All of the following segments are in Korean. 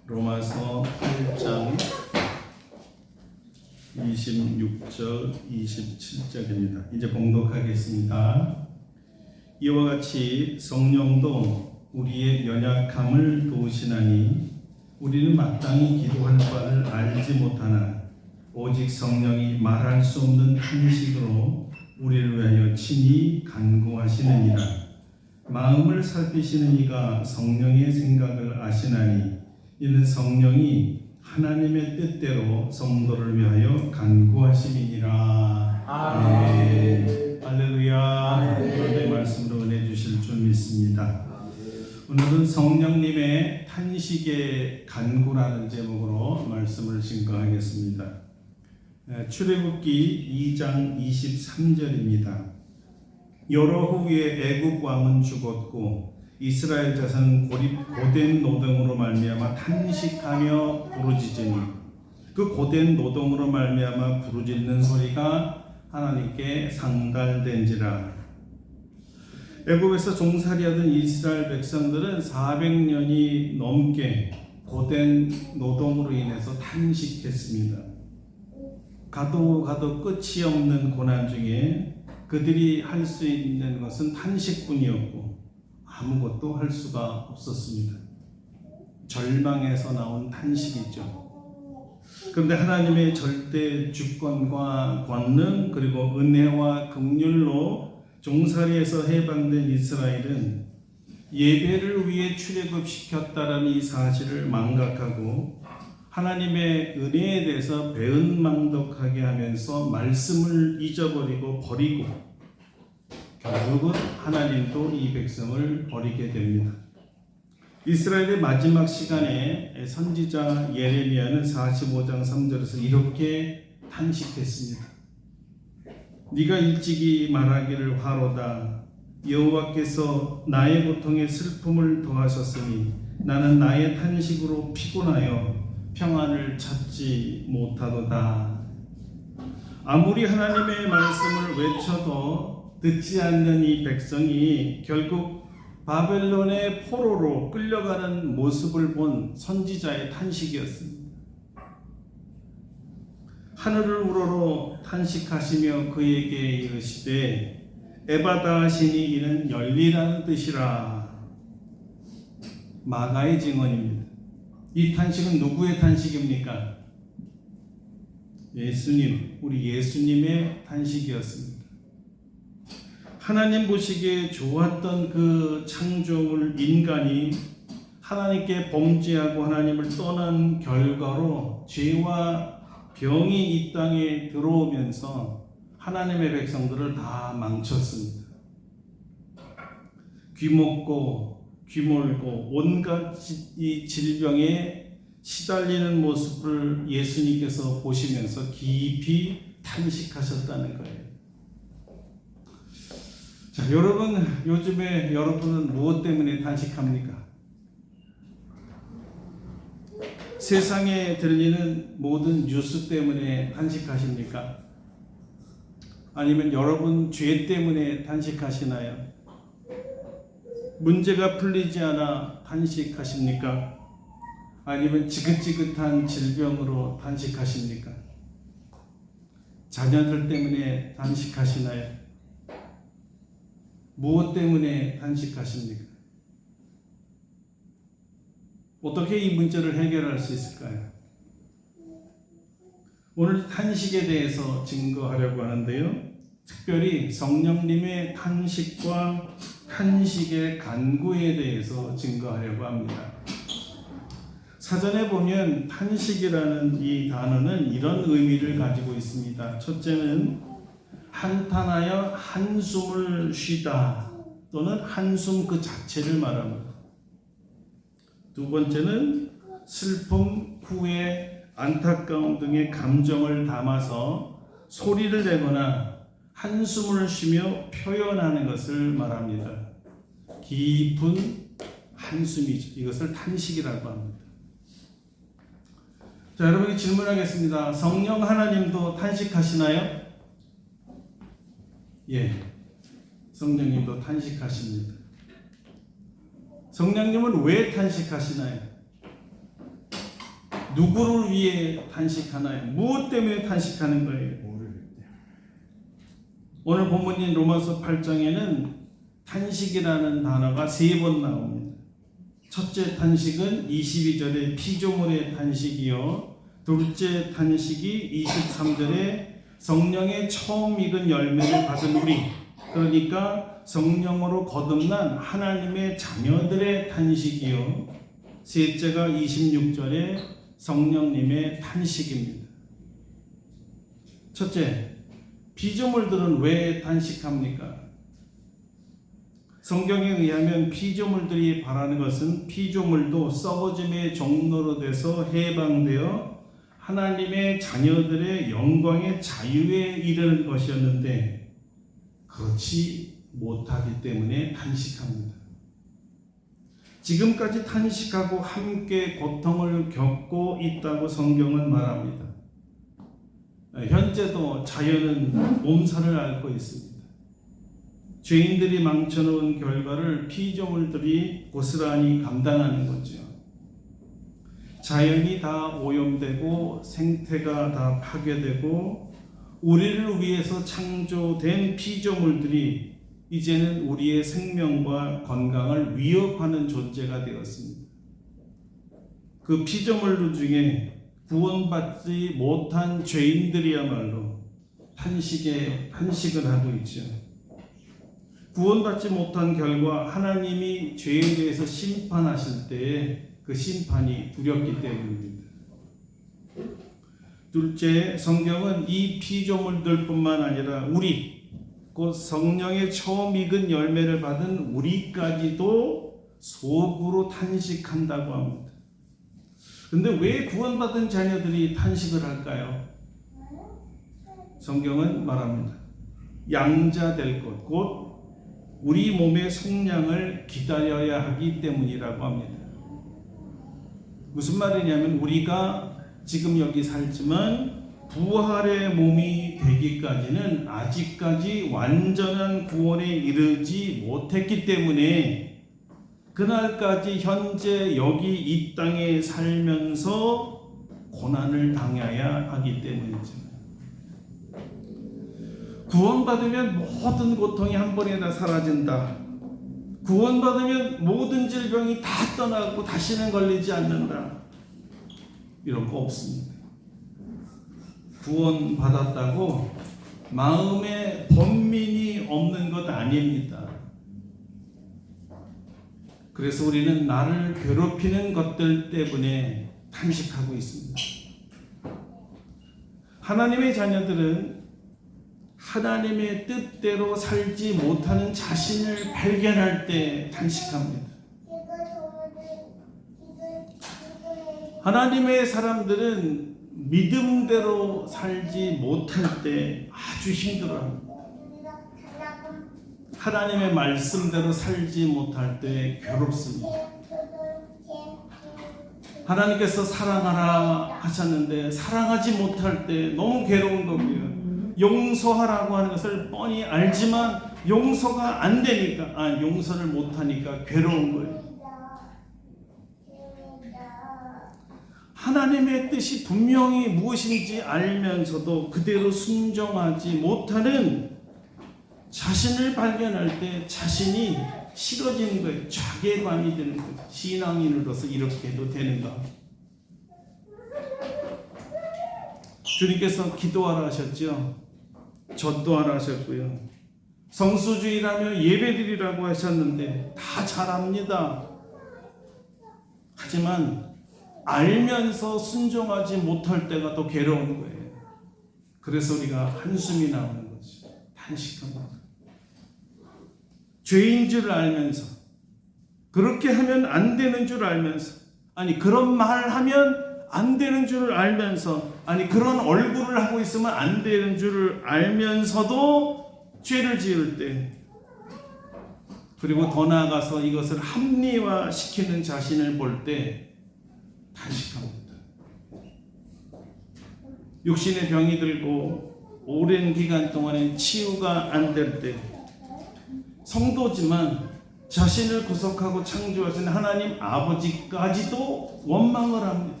로마서 8장 26절 27절입니다. 이제 봉독하겠습니다. 이와 같이 성령도 우리의 연약함을 도우시나니 우리는 마땅히 기도할 바를 알지 못하나 오직 성령이 말할 수 없는 탄식으로 우리를 위하여 친히 간구하시느니라. 마음을 살피시는 이가 성령의 생각을 아시나니 이는 성령이 하나님의 뜻대로 성도를 위하여 간구하심이니라. 아멘. 할렐루야. 오늘의 말씀으로 은혜 주실 줄 믿습니다. 오늘은 성령님의 탄식의 간구라는 제목으로 말씀을 증거하겠습니다. 출애굽기 2장 23절입니다. 여러 후에 애굽 왕은 죽었고 이스라엘 자손은 고된 노동으로 말미암아 탄식하며 부르짖으니 그 고된 노동으로 말미암아 부르짖는 소리가 하나님께 상달된지라. 애굽에서 종살이하던 이스라엘 백성들은 400년이 넘게 고된 노동으로 인해서 탄식했습니다. 가도 끝이 없는 고난 중에 그들이 할 수 있는 것은 탄식뿐이었고 아무것도 할 수가 없었습니다. 절망에서 나온 탄식이죠. 그런데 하나님의 절대 주권과 권능 그리고 은혜와 긍휼로 종살이에서 해방된 이스라엘은 예배를 위해 출애굽시켰다라는 이 사실을 망각하고 하나님의 은혜에 대해서 배은망덕하게 하면서 말씀을 잊어버리고 버리고 결국은 하나님도 이 백성을 버리게 됩니다. 이스라엘의 마지막 시간에 선지자 예레미야는 45장 3절에서 이렇게 탄식했습니다. 네가 일찍이 말하기를 화로다. 여호와께서 나의 고통에 슬픔을 더하셨으니 나는 나의 탄식으로 피곤하여 평안을 찾지 못하도다. 아무리 하나님의 말씀을 외쳐도 듣지 않는 이 백성이 결국 바벨론의 포로로 끌려가는 모습을 본 선지자의 탄식이었습니다. 하늘을 우러러 탄식하시며 그에게 이르시되 에바다 하시니 이는 열리라는 뜻이라. 마가의 증언입니다. 이 탄식은 누구의 탄식입니까? 예수님, 우리 예수님의 탄식이었습니다. 하나님 보시기에 좋았던 그 창조물 인간이 하나님께 범죄하고 하나님을 떠난 결과로 죄와 병이 이 땅에 들어오면서 하나님의 백성들을 다 망쳤습니다. 귀먹고 귀몰고 온갖 이 질병에 시달리는 모습을 예수님께서 보시면서 깊이 탄식하셨다는 거예요. 자, 여러분, 요즘에 여러분은 무엇 때문에 탄식합니까? 세상에 들리는 모든 뉴스 때문에 탄식하십니까? 아니면 여러분 죄 때문에 탄식하시나요? 문제가 풀리지 않아 탄식하십니까? 아니면 지긋지긋한 질병으로 탄식하십니까? 자녀들 때문에 탄식하시나요? 무엇 때문에 탄식하십니까? 어떻게 이 문제를 해결할 수 있을까요? 오늘 탄식에 대해서 증거하려고 하는데요. 특별히 성령님의 탄식과 탄식의 간구에 대해서 증거하려고 합니다. 사전에 보면 탄식이라는 이 단어는 이런 의미를 가지고 있습니다. 첫째는 한탄하여 한숨을 쉬다 또는 한숨 그 자체를 말합니다. 두 번째는 슬픔, 후회, 안타까움 등의 감정을 담아서 소리를 내거나 한숨을 쉬며 표현하는 것을 말합니다. 깊은 한숨이죠. 이것을 탄식이라고 합니다. 자, 여러분이 질문하겠습니다. 성령 하나님도 탄식하시나요? 예, 성령님도 탄식하십니다. 성령님은 왜 탄식하시나요? 누구를 위해 탄식하나요? 무엇 때문에 탄식하는 거예요? 오늘 본문인 로마서 8장에는 탄식이라는 단어가 3번 나옵니다. 첫째 탄식은 22절의 피조물의 탄식이요, 둘째 탄식이 23절에 성령의 처음 익은 열매를 받은 우리, 그러니까 성령으로 거듭난 하나님의 자녀들의 탄식이요, 셋째가 26절에 성령님의 탄식입니다. 첫째, 피조물들은 왜 탄식합니까? 성경에 의하면 피조물들이 바라는 것은 피조물도 썩어짐의 종로로 돼서 해방되어 하나님의 자녀들의 영광의 자유에 이르는 것이었는데 그렇지 못하기 때문에 탄식합니다. 지금까지 탄식하고 함께 고통을 겪고 있다고 성경은 말합니다. 현재도 자연은 몸살을 앓고 있습니다. 죄인들이 망쳐놓은 결과를 피조물들이 고스란히 감당하는 거죠. 자연이 다 오염되고 생태가 다 파괴되고 우리를 위해서 창조된 피조물들이 이제는 우리의 생명과 건강을 위협하는 존재가 되었습니다. 그 피조물들 중에 구원받지 못한 죄인들이야말로 탄식을 하고 있죠. 구원받지 못한 결과 하나님이 죄에 대해서 심판하실 때에 그 심판이 두렵기 때문입니다. 둘째, 성경은 이 피조물들뿐만 아니라 우리, 곧 성령의 처음 익은 열매를 받은 우리까지도 속으로 탄식한다고 합니다. 근데 왜 구원받은 자녀들이 탄식을 할까요? 성경은 말합니다. 양자 될 것, 곧 우리 몸의 속량을 기다려야 하기 때문이라고 합니다. 무슨 말이냐면 우리가 지금 여기 살지만 부활의 몸이 되기까지는 아직까지 완전한 구원에 이르지 못했기 때문에 그날까지 현재 여기 이 땅에 살면서 고난을 당해야 하기 때문이죠. 구원받으면 모든 고통이 한 번에 다 사라진다. 구원받으면 모든 질병이 다 떠나고 다시는 걸리지 않는다. 이런 거 없습니다. 구원받았다고 마음에 번민이 없는 것 아닙니다. 그래서 우리는 나를 괴롭히는 것들 때문에 탄식하고 있습니다. 하나님의 자녀들은 하나님의 뜻대로 살지 못하는 자신을 발견할 때 탄식합니다. 하나님의 사람들은 믿음대로 살지 못할 때 아주 힘들어합니다. 하나님의 말씀대로 살지 못할 때 괴롭습니다. 하나님께서 사랑하라 하셨는데 사랑하지 못할 때 너무 괴로운 거고요. 용서하라고 하는 것을 뻔히 알지만 용서가 안 되니까, 용서를 못하니까 괴로운 거예요. 하나님의 뜻이 분명히 무엇인지 알면서도 그대로 순종하지 못하는 자신을 발견할 때 자신이 싫어지는 거예요. 자괴감이 드는 거예요. 신앙인으로서 이렇게 해도 되는가? 주님께서 기도하라 하셨죠. 전도하라 하셨고요. 성수주의라며 예배드리라고 하셨는데 다 잘합니다. 하지만 알면서 순종하지 못할 때가 더 괴로운 거예요. 그래서 우리가 한숨이 나오는 거죠. 탄식합니다. 죄인 줄 알면서, 그렇게 하면 안 되는 줄 알면서, 그런 말 하면 안 되는 줄 알면서, 그런 얼굴을 하고 있으면 안 되는 줄 알면서도 죄를 지을 때, 그리고 더 나아가서 이것을 합리화시키는 자신을 볼 때 탄식합니다. 육신의 병이 들고 오랜 기간 동안에 치유가 안 될 때, 성도지만 자신을 구속하고 창조하신 하나님 아버지까지도 원망을 합니다.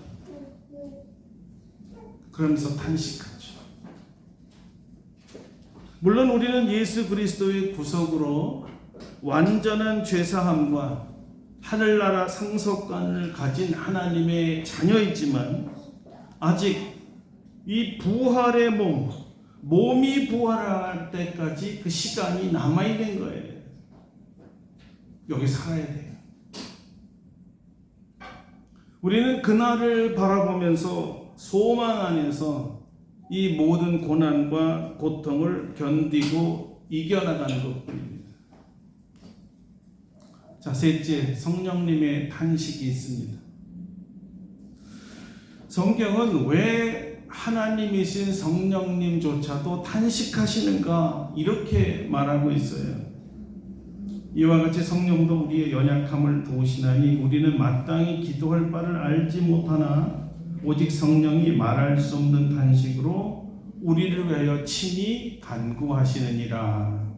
그러면서 탄식하죠. 물론 우리는 예수 그리스도의 구속으로 완전한 죄사함과 하늘나라 상속관을 가진 하나님의 자녀이지만 아직 이 부활의 몸이 부활할 때까지 그 시간이 남아있는 거예요. 여기 살아야 돼요. 우리는 그날을 바라보면서 소망 안에서 이 모든 고난과 고통을 견디고 이겨나가는 것뿐입니다. 자, 셋째, 성령님의 탄식이 있습니다. 성경은 왜 하나님이신 성령님조차도 탄식하시는가 이렇게 말하고 있어요. 이와 같이 성령도 우리의 연약함을 도우시나니 우리는 마땅히 기도할 바를 알지 못하나 오직 성령이 말할 수 없는 탄식으로 우리를 위하여 친히 간구하시느니라.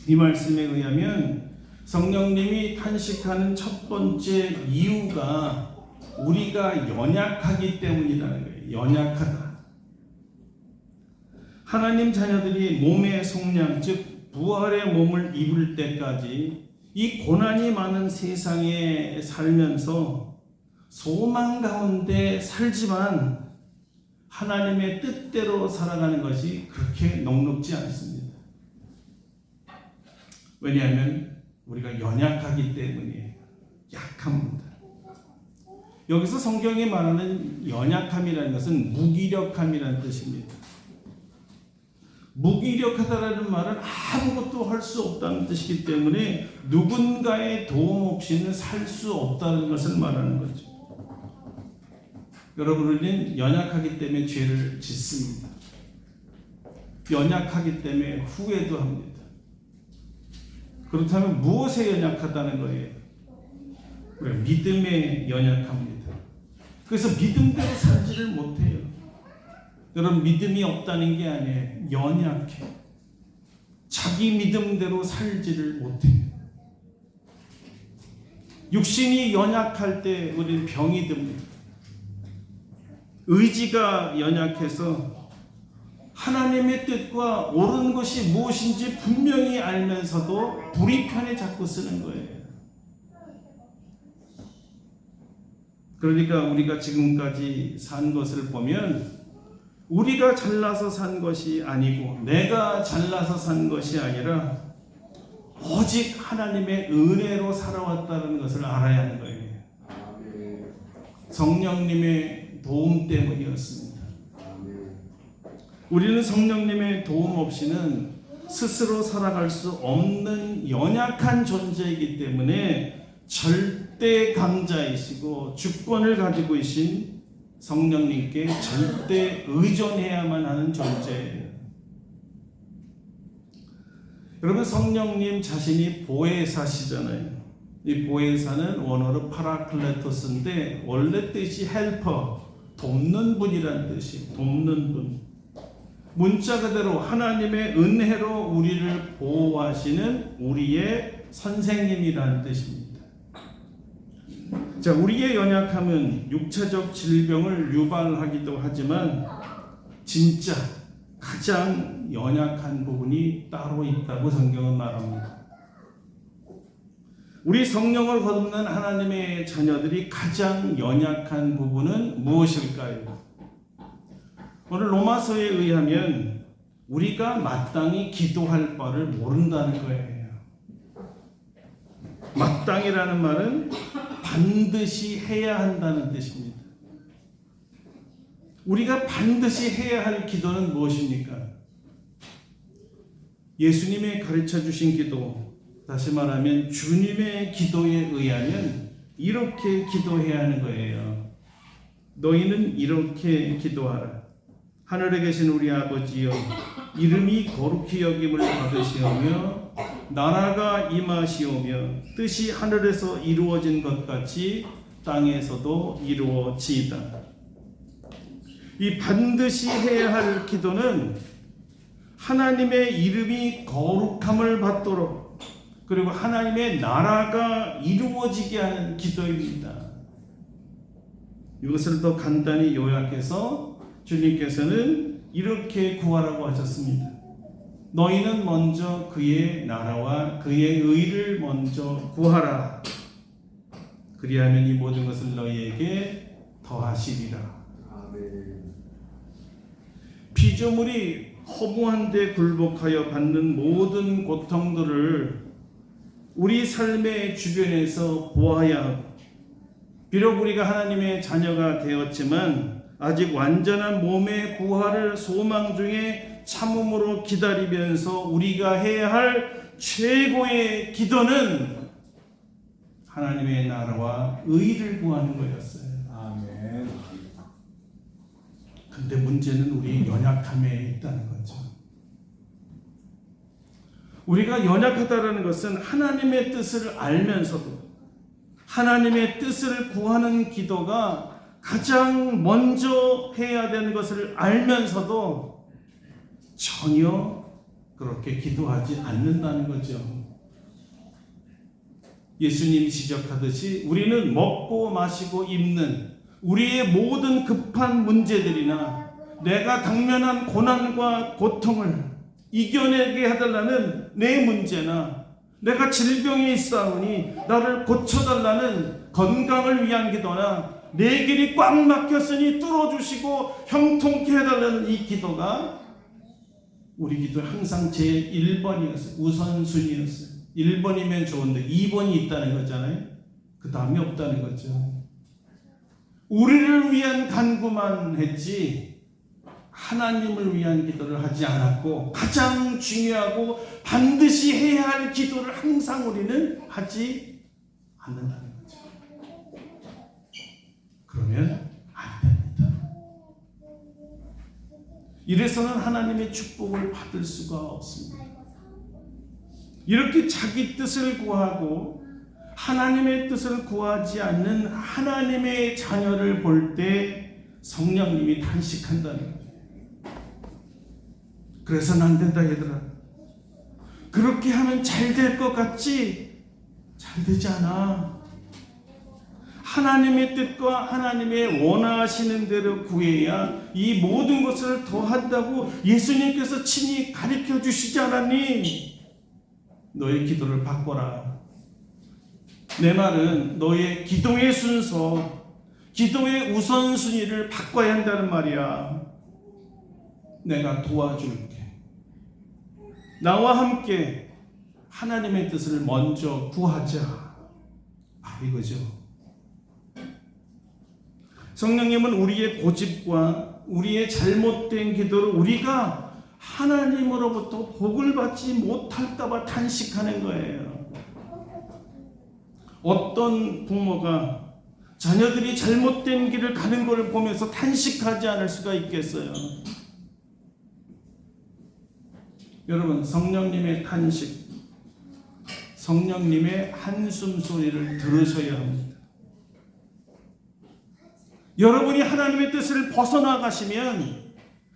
이 말씀에 의하면 성령님이 탄식하는 첫 번째 이유가 우리가 연약하기 때문이라는 거예요. 연약하다. 하나님 자녀들이 몸의 속량, 즉 부활의 몸을 입을 때까지 이 고난이 많은 세상에 살면서 소망 가운데 살지만 하나님의 뜻대로 살아가는 것이 그렇게 녹록지 않습니다. 왜냐하면 우리가 연약하기 때문이에요. 약합니다. 여기서 성경이 말하는 연약함이라는 것은 무기력함이라는 뜻입니다. 무기력하다라는 말은 아무것도 할 수 없다는 뜻이기 때문에 누군가의 도움 없이는 살 수 없다는 것을 말하는 거죠. 여러분, 우리는 연약하기 때문에 죄를 짓습니다. 연약하기 때문에 후회도 합니다. 그렇다면 무엇에 연약하다는 거예요? 그래, 믿음에 연약합니다. 그래서 믿음대로 살지를 못해요. 여러분, 믿음이 없다는 게 아니에요. 연약해. 자기 믿음대로 살지를 못해요. 육신이 연약할 때 우리는 병이 듭니다. 의지가 연약해서 하나님의 뜻과 옳은 것이 무엇인지 분명히 알면서도 불의 편에 자꾸 쓰는 거예요. 그러니까 우리가 지금까지 산 것을 보면 우리가 잘나서 산 것이 아니고 내가 잘나서 산 것이 아니라 오직 하나님의 은혜로 살아왔다는 것을 알아야 하는 거예요. 성령님의 도움 때문이었습니다. 우리는 성령님의 도움 없이는 스스로 살아갈 수 없는 연약한 존재이기 때문에 절대 강자이시고 주권을 가지고 계신 성령님께 절대 의존해야만 하는 존재예요. 여러분, 성령님 자신이 보혜사시잖아요. 이 보혜사는 원어로 파라클레토스인데 원래 뜻이 헬퍼, 돕는 분이라는 뜻이에요. 돕는 분. 문자 그대로 하나님의 은혜로 우리를 보호하시는 우리의 선생님이라는 뜻입니다. 자, 우리의 연약함은 육체적 질병을 유발하기도 하지만 진짜 가장 연약한 부분이 따로 있다고 성경은 말합니다. 우리 성령을 거듭난 하나님의 자녀들이 가장 연약한 부분은 무엇일까요? 오늘 로마서에 의하면 우리가 마땅히 기도할 바를 모른다는 거예요. 마땅이라는 말은 반드시 해야 한다는 뜻입니다. 우리가 반드시 해야 할 기도는 무엇입니까? 예수님의 가르쳐 주신 기도, 다시 말하면 주님의 기도에 의하면 이렇게 기도해야 하는 거예요. 너희는 이렇게 기도하라. 하늘에 계신 우리 아버지여, 이름이 거룩히 여김을 받으시오며 나라가 임하시오며 뜻이 하늘에서 이루어진 것 같이 땅에서도 이루어지이다. 이 반드시 해야 할 기도는 하나님의 이름이 거룩함을 받도록, 그리고 하나님의 나라가 이루어지게 하는 기도입니다. 이것을 더 간단히 요약해서 주님께서는 이렇게 구하라고 하셨습니다. 너희는 먼저 그의 나라와 그의 의를 먼저 구하라. 그리하면 이 모든 것을 너희에게 더하시리라. 아멘. 피조물이 허무한 데 굴복하여 받는 모든 고통들을 우리 삶의 주변에서 보아야 하고, 비록 우리가 하나님의 자녀가 되었지만 아직 완전한 몸의 부활을 소망 중에 참음으로 기다리면서 우리가 해야 할 최고의 기도는 하나님의 나라와 의를 구하는 거였어요. 아멘. 근데 문제는 우리 연약함에 있다는 거죠. 우리가 연약하다는 것은 하나님의 뜻을 알면서도 하나님의 뜻을 구하는 기도가 가장 먼저 해야 되는 것을 알면서도 전혀 그렇게 기도하지 않는다는 거죠. 예수님이 지적하듯이 우리는 먹고 마시고 입는 우리의 모든 급한 문제들이나 내가 당면한 고난과 고통을 이겨내게 해달라는 내 문제나 내가 질병에 있사오니 나를 고쳐달라는 건강을 위한 기도나 내 길이 꽉 막혔으니 뚫어주시고 형통케 해달라는 이 기도가 우리 기도의 항상 제1번이었어요. 우선순위였어요. 1번이면 좋은데 2번이 있다는 거잖아요. 그 다음이 없다는 거죠. 우리를 위한 간구만 했지 하나님을 위한 기도를 하지 않았고, 가장 중요하고 반드시 해야 할 기도를 항상 우리는 하지 않는다는 거죠. 그러면 안 됩니다. 이래서는 하나님의 축복을 받을 수가 없습니다. 이렇게 자기 뜻을 구하고 하나님의 뜻을 구하지 않는 하나님의 자녀를 볼 때 성령님이 탄식한다는 거예요. 그래서는 안 된다 얘들아. 그렇게 하면 잘 될 것 같지? 잘 되지 않아. 하나님의 뜻과 하나님의 원하시는 대로 구해야 이 모든 것을 더한다고 예수님께서 친히 가르쳐 주시지 않았니? 너의 기도를 바꿔라. 내 말은 너의 기도의 순서, 기도의 우선순위를 바꿔야 한다는 말이야. 내가 도와줄게. 나와 함께 하나님의 뜻을 먼저 구하자. 바로 이거죠. 성령님은 우리의 고집과 우리의 잘못된 기도를 우리가 하나님으로부터 복을 받지 못할까봐 탄식하는 거예요. 어떤 부모가 자녀들이 잘못된 길을 가는 것을 보면서 탄식하지 않을 수가 있겠어요? 여러분, 성령님의 탄식, 성령님의 한숨 소리를 들으셔야 합니다. 여러분이 하나님의 뜻을 벗어나가시면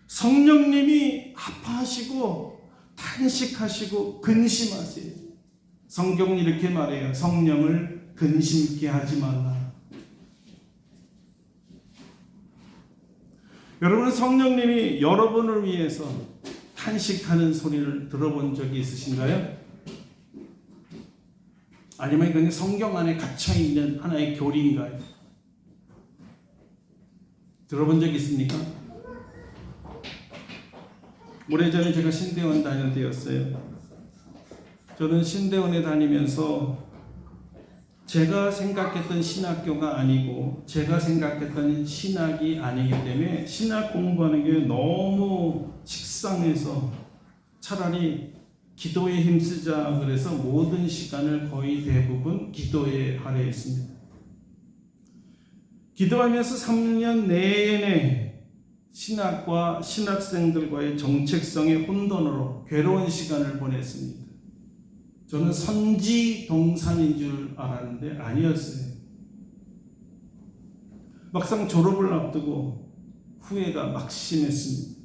성령님이 아파하시고 탄식하시고 근심하세요. 성경은 이렇게 말해요. 성령을 근심케 하지 말라. 여러분은 성령님이 여러분을 위해서 탄식하는 소리를 들어본 적이 있으신가요? 아니면 그냥 성경 안에 갇혀있는 하나의 교리인가요? 들어본 적 있습니까? 오래전에 제가 신대원 다닐 때였어요. 저는 신대원에 다니면서 제가 생각했던 신학교가 아니고 제가 생각했던 신학이 아니기 때문에 신학 공부하는 게 너무 식상해서 차라리 기도에 힘쓰자 그래서 모든 시간을 거의 대부분 기도에 할애했습니다. 기도하면서 3년 내내 신학과 신학생들과의 정체성의 혼돈으로 괴로운 시간을 보냈습니다. 저는 선지동산인 줄 알았는데 아니었어요. 막상 졸업을 앞두고 후회가 막심했습니다.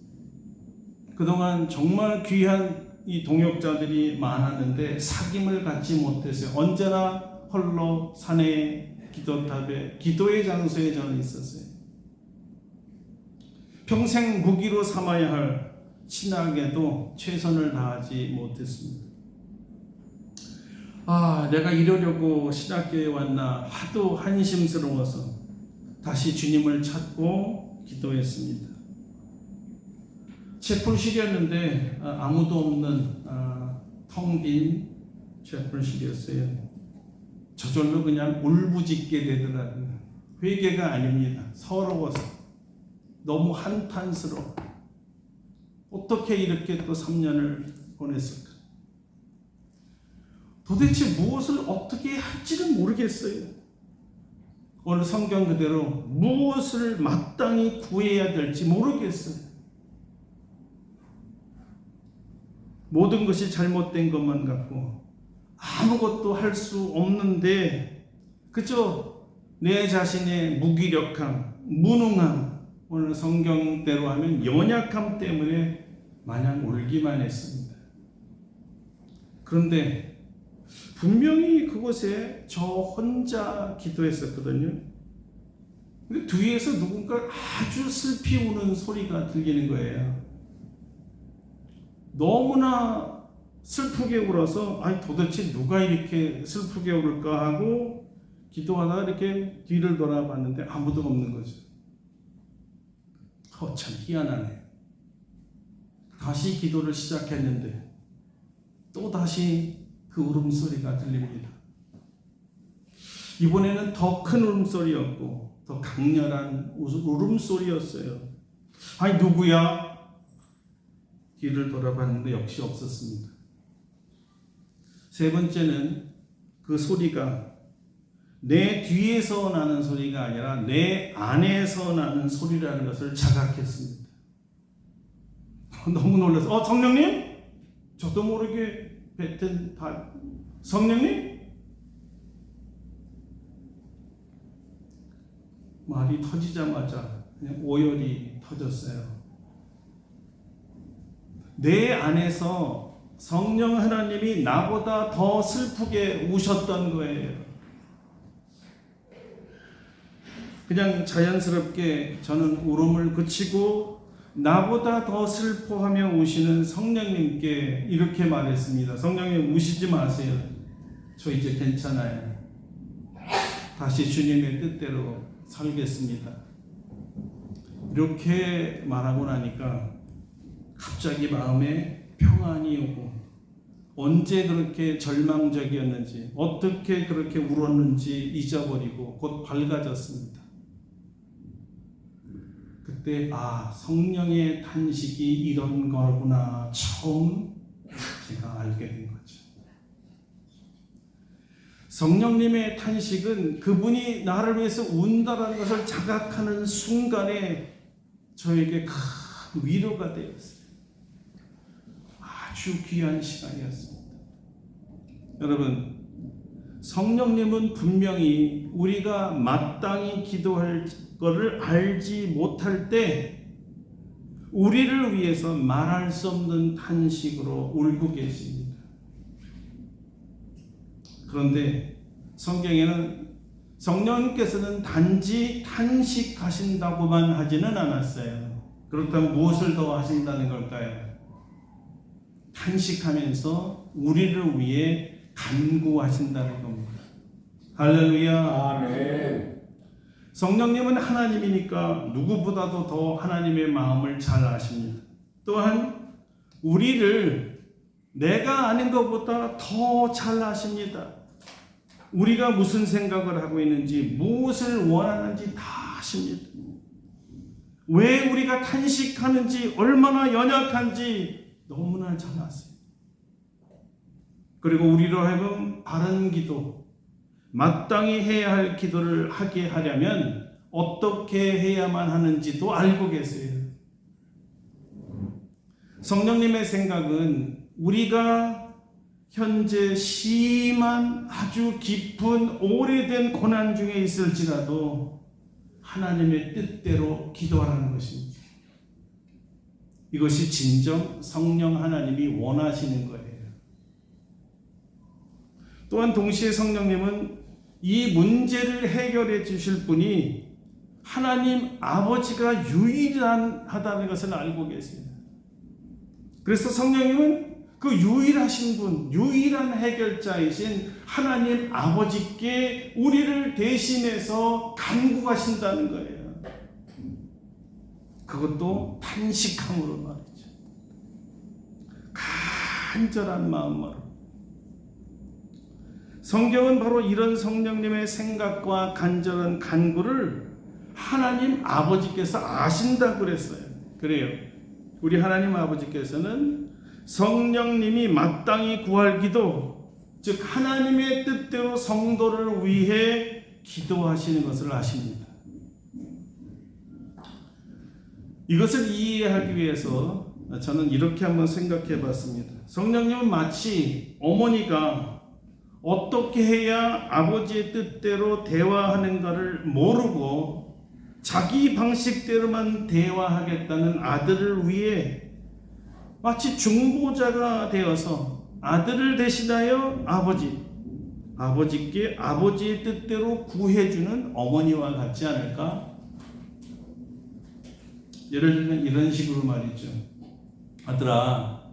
그동안 정말 귀한 이 동역자들이 많았는데 사귐을 갖지 못했어요. 언제나 홀로 산에 기도탑에 기도의 장소에 저는 있었어요. 평생 무기로 삼아야 할 신학에도 최선을 다하지 못했습니다. 내가 이러려고 신학교에 왔나 하도 한심스러워서 다시 주님을 찾고 기도했습니다. 채플실이었는데 아무도 없는 텅 빈 채플실이었어요. 저절로 그냥 울부짖게 되더라고요. 회개가 아닙니다. 서러워서 너무 한탄스러워. 어떻게 이렇게 또 3년을 보냈을까? 도대체 무엇을 어떻게 할지는 모르겠어요. 오늘 성경 그대로 무엇을 마땅히 구해야 될지 모르겠어요. 모든 것이 잘못된 것만 같고 아무것도 할 수 없는데 그저 내 자신의 무기력함, 무능함, 오늘 성경대로 하면 연약함 때문에 마냥 울기만 했습니다. 그런데 분명히 그곳에 저 혼자 기도했었거든요. 근데 뒤에서 누군가 아주 슬피 우는 소리가 들리는 거예요. 너무나 슬프게 울어서 도대체 누가 이렇게 슬프게 울을까 하고 기도하다가 이렇게 뒤를 돌아봤는데 아무도 없는 거죠. 참 희한하네. 다시 기도를 시작했는데 또 다시 그 울음소리가 들립니다. 이번에는 더 큰 울음소리였고 더 강렬한 울음소리였어요. 누구야? 뒤를 돌아봤는데 역시 없었습니다. 세 번째는 그 소리가 내 뒤에서 나는 소리가 아니라 내 안에서 나는 소리라는 것을 자각했습니다. 너무 놀라서 성령님? 저도 모르게 뱉은 성령님? 말이 터지자마자 그냥 오열이 터졌어요. 내 안에서 성령 하나님이 나보다 더 슬프게 우셨던 거예요. 그냥 자연스럽게 저는 울음을 그치고 나보다 더 슬퍼하며 우시는 성령님께 이렇게 말했습니다. 성령님 우시지 마세요. 저 이제 괜찮아요. 다시 주님의 뜻대로 살겠습니다. 이렇게 말하고 나니까 갑자기 마음에 평안이 오고 언제 그렇게 절망적이었는지 어떻게 그렇게 울었는지 잊어버리고 곧 밝아졌습니다. 그때 성령의 탄식이 이런 거구나 처음 제가 알게 된 거죠. 성령님의 탄식은 그분이 나를 위해서 운다라는 것을 자각하는 순간에 저에게 큰 위로가 되었어요. 아주 귀한 시간이었습니다. 여러분, 성령님은 분명히 우리가 마땅히 기도할 것을 알지 못할 때 우리를 위해서 말할 수 없는 탄식으로 울고 계십니다. 그런데 성경에는 성령님께서는 단지 탄식하신다고만 하지는 않았어요. 그렇다면 무엇을 더 하신다는 걸까요? 탄식하면서 우리를 위해 간구하신다는 겁니다. 할렐루야. 아멘. 성령님은 하나님이니까 누구보다도 더 하나님의 마음을 잘 아십니다. 또한 우리를 내가 아는 것보다 더 잘 아십니다. 우리가 무슨 생각을 하고 있는지 무엇을 원하는지 다 아십니다. 왜 우리가 탄식하는지 얼마나 연약한지 너무나 잘 아세요. 그리고 우리로 하여금 바른 기도, 마땅히 해야 할 기도를 하게 하려면 어떻게 해야만 하는지도 알고 계세요. 성령님의 생각은 우리가 현재 심한 아주 깊은 오래된 고난 중에 있을지라도 하나님의 뜻대로 기도하라는 것입니다. 이것이 진정 성령 하나님이 원하시는 거예요. 또한 동시에 성령님은 이 문제를 해결해 주실 분이 하나님 아버지가 유일하다는 것을 알고 계십니다. 그래서 성령님은 그 유일하신 분, 유일한 해결자이신 하나님 아버지께 우리를 대신해서 간구하신다는 거예요. 그것도 탄식함으로 말이죠. 간절한 마음으로. 성경은 바로 이런 성령님의 생각과 간절한 간구를 하나님 아버지께서 아신다고 그랬어요. 그래요. 우리 하나님 아버지께서는 성령님이 마땅히 구할 기도, 즉 하나님의 뜻대로 성도를 위해 기도하시는 것을 아십니다. 이것을 이해하기 위해서 저는 이렇게 한번 생각해 봤습니다. 성령님은 마치 어머니가 어떻게 해야 아버지의 뜻대로 대화하는가를 모르고 자기 방식대로만 대화하겠다는 아들을 위해 마치 중보자가 되어서 아들을 대신하여 아버지께 아버지의 뜻대로 구해주는 어머니와 같지 않을까? 예를 들면 이런 식으로 말이죠. 아들아,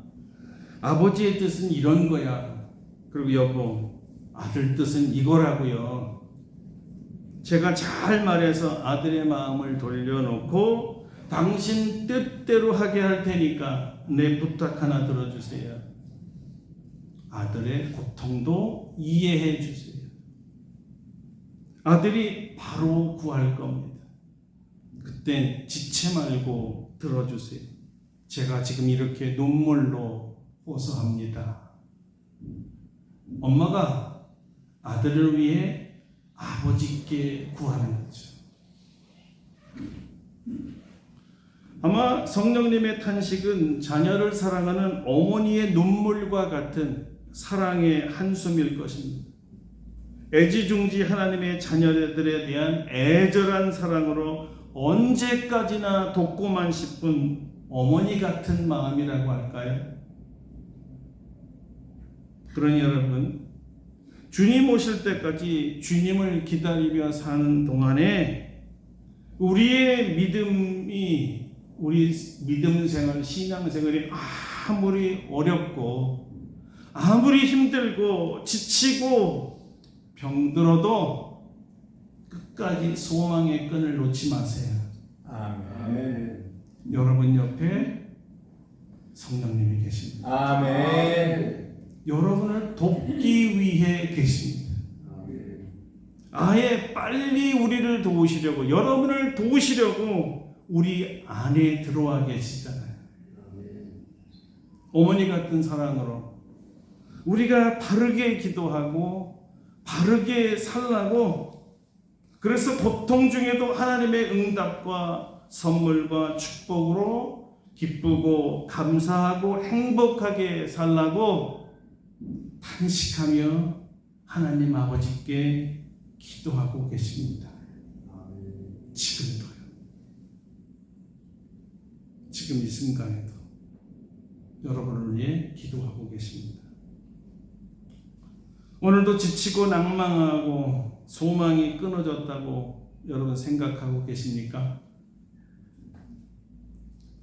아버지의 뜻은 이런 거야. 그리고 여보, 아들 뜻은 이거라고요. 제가 잘 말해서 아들의 마음을 돌려놓고 당신 뜻대로 하게 할 테니까 내 부탁 하나 들어주세요. 아들의 고통도 이해해 주세요. 아들이 바로 구할 겁니다. 그땐 지체 말고 들어주세요. 제가 지금 이렇게 눈물로 호소합니다. 엄마가 아들을 위해 아버지께 구하는 거죠. 아마 성령님의 탄식은 자녀를 사랑하는 어머니의 눈물과 같은 사랑의 한숨일 것입니다. 애지중지 하나님의 자녀들에 대한 애절한 사랑으로 언제까지나 돕고만 싶은 어머니 같은 마음이라고 할까요? 그러니 여러분, 주님 오실 때까지 주님을 기다리며 사는 동안에 우리의 우리 믿음 생활, 신앙 생활이 아무리 어렵고 아무리 힘들고 지치고 병들어도 끝까지 소망의 끈을 놓지 마세요. 아멘. 여러분 옆에 성령님이 계십니다. 아멘. 여러분을 돕기 위해 계십니다. 아예 빨리 우리를 도우시려고, 여러분을 도우시려고 우리 안에 들어와 계시잖아요. 어머니 같은 사랑으로 우리가 바르게 기도하고 바르게 살라고, 그래서 고통 중에도 하나님의 응답과 선물과 축복으로 기쁘고 감사하고 행복하게 살라고 탄식하며 하나님 아버지께 기도하고 계십니다. 지금도요. 지금 이 순간에도 여러분을 위해 기도하고 계십니다. 오늘도 지치고 낭망하고 소망이 끊어졌다고 여러분 생각하고 계십니까?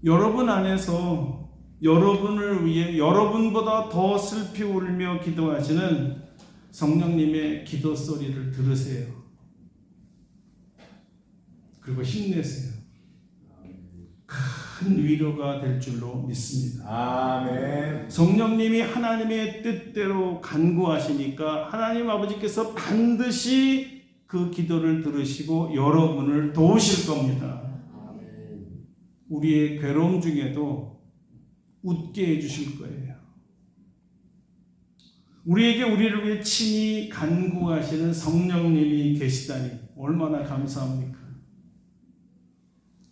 여러분 안에서 여러분을 위해 여러분보다 더 슬피 울며 기도하시는 성령님의 기도 소리를 들으세요. 그리고 힘내세요. 큰 위로가 될 줄로 믿습니다. 아멘. 성령님이 하나님의 뜻대로 간구하시니까 하나님 아버지께서 반드시 그 기도를 들으시고 여러분을 도우실 겁니다. 우리의 괴로움 중에도 웃게 해주실 거예요. 우리에게 우리를 위해 친히 간구하시는 성령님이 계시다니 얼마나 감사합니까?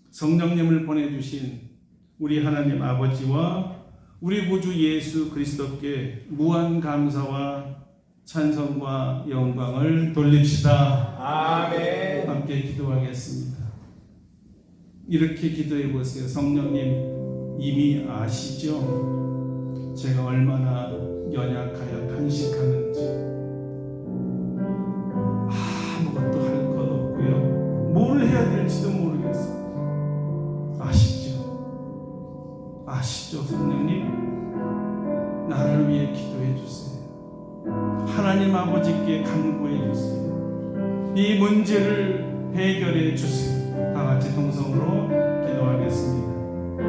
성령님을 보내주신 우리 하나님 아버지와 우리 구주 예수 그리스도께 무한 감사와 찬송과 영광을 돌립시다. 아멘. 함께 기도하겠습니다. 이렇게 기도해 보세요. 성령님 이미 아시죠? 제가 얼마나 연약하여 탄식하는지. 아무것도 할 것 없고요. 뭘 해야 될지 될지도 모르겠습니다. 아시죠 성령님? 나를 위해 기도해 주세요. 하나님 아버지께 간구해 주세요. 이 문제를 해결해 주세요. 다 같이 동성으로 기도하겠습니다.